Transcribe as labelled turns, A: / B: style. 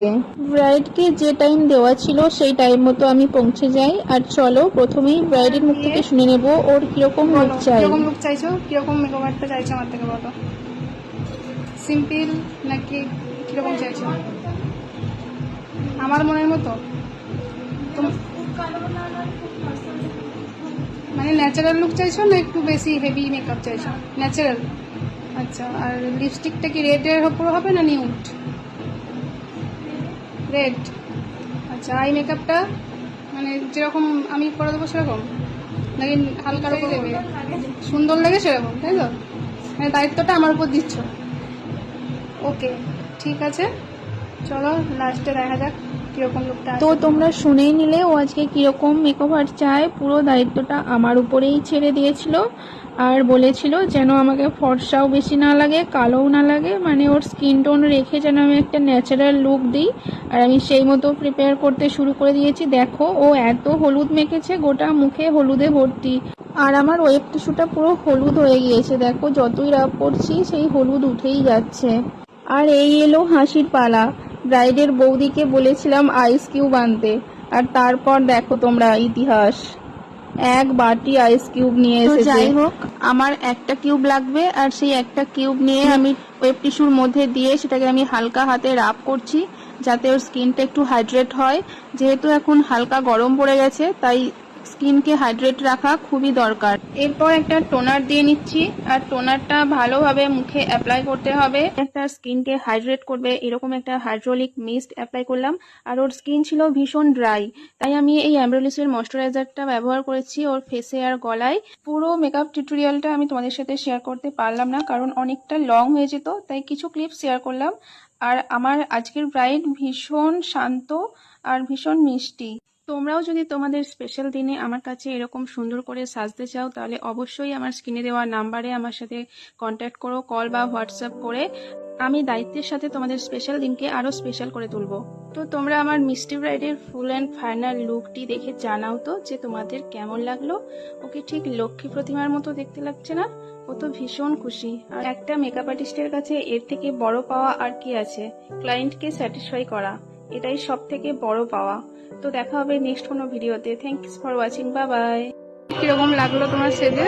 A: ব্রাইডকে যে টাইম দেওয়া ছিল সেই টাইম মতো আমি পৌঁছে যাই। আর চলো প্রথমেই ব্রাইডের মুখ থেকে শুনে নেব ওর কিরকম লুক চাই।
B: কিরকম লুক চাইছো, কিরকম মেকআপ আর্টটা চাইছো আমার থেকে বলো? সিম্পল নাকি কিরকম চাইছো? আমার মনের মতো মানে ন্যাচারাল লুক চাইছো না একটু বেশি হেভি মেকআপ চাইছো? ন্যাচারাল। আচ্ছা, আর লিপস্টিকটা কি রেডের উপর হবে না নিউড? রেড। আচ্ছা, আই মেকআপটা মানে যেরকম আমি করে দেবো সেরকম নাকি হালকার উপর দেবে? সুন্দর লাগে সেরকম, তাই তো? মানে দায়িত্বটা আমার উপর দিচ্ছ। ওকে, ঠিক আছে, চলো লাস্টে দেখা যাক কিরকম লুকটা
A: তো
B: আসে।
A: তোমরা শুনেই নিলে ও আজকে কিরকম মেকওভার চায়। পুরো দায়িত্বটা আমার উপরেই ছেড়ে দিয়েছিল আর বলেছিল যেন আমাকে ফর্সাও বেশি না লাগে, কালোও না লাগে, মানে ওর স্কিন টোন রেখে যেন আমি একটা ন্যাচারাল লুক দিই। আর আমি সেই মতো প্রিপেয়ার করতে শুরু করে দিয়েছি। দেখো ও এত হলুদ মেখেছে, গোটা মুখে হলুদে ভর্তি। আর আমার ওয়েব টিস্যুটা পুরো হলুদ হয়ে গিয়েছে, দেখো যতই রাব করছি সেই হলুদ উঠেই যাচ্ছে। আর এই এলো হাসির পালা। ব্রাইডের বৌদিকে বলেছিলাম আইস কিউব আনতে, আর তারপর দেখো তোমরা ইতিহাস, এক বাটি আইস কিউব নিয়ে এসেছে। যাই হোক, আমার একটা কিউব লাগবে আর সেই একটা কিউব নিয়ে আমি ওয়েব টিস্যুর মধ্যে দিয়ে সেটাকে আমি হালকা হাতে রাব করছি যাতে ওর স্কিনটা একটু হাইড্রেট হয়। যেহেতু এখন হালকা গরম পড়ে গেছে তাই স্কিনকে হাইড্রেট রাখা খুবই দরকার। এরপর একটা টোনার দিয়ে নিচ্ছি আর টোনারটা ভালোভাবে মুখে অ্যাপ্লাই করতে হবে, একটা স্কিনকে হাইড্রেট করবে এরকম একটা হাইড্রোলিক মিস্ট অ্যাপ্লাই করলাম। আর ওর স্কিন ছিল ভীষণ ড্রাই, তাই আমি এই অ্যাম্ব্রোলিসের ময়শ্চারাইজারটা ব্যবহার করেছি ওর ফেসে আর গলায়। পুরো মেকআপ টিউটোরিয়ালটা আমি তোমাদের সাথে শেয়ার করতে পারলাম না কারণ অনেকটা লং হয়ে যেত, তাই কিছু ক্লিপ শেয়ার করলাম। আর আমার আজকের ব্রাইড ভীষণ শান্ত আর ভীষণ মিষ্টি। তোমরাও যদি তোমাদের স্পেশাল দিনে আমার কাছে এরকম সুন্দর করে সাজতে চাও তাহলে অবশ্যই আমার স্ক্রিনে দেওয়া নাম্বারে আমার সাথে কন্ট্যাক্ট করো, কল বা হোয়াটসঅ্যাপ করে। আমি দায়িত্বের সাথে তোমাদের স্পেশাল দিনকে আরও স্পেশাল করে তুলবো। তো তোমরা আমার মিষ্টি ব্রাইডের ফুল অ্যান্ড ফাইনাল লুকটি দেখে জানাও তো যে তোমাদের কেমন লাগলো। ওকে ঠিক লক্ষ্মী প্রতিমার মতো দেখতে লাগছে না? ও তো ভীষণ খুশি। আর একটা মেকআপ আর্টিস্টের কাছে এর থেকে বড় পাওয়া আর কি আছে? ক্লায়েন্টকে স্যাটিসফাই করা, এটাই সব থেকে বড় পাওয়া। তো দেখা হবে নেক্সট কোনো ভিডিওতে। Thanks for watching, bye bye.
B: কিরকম লাগলো তোমার সেজে?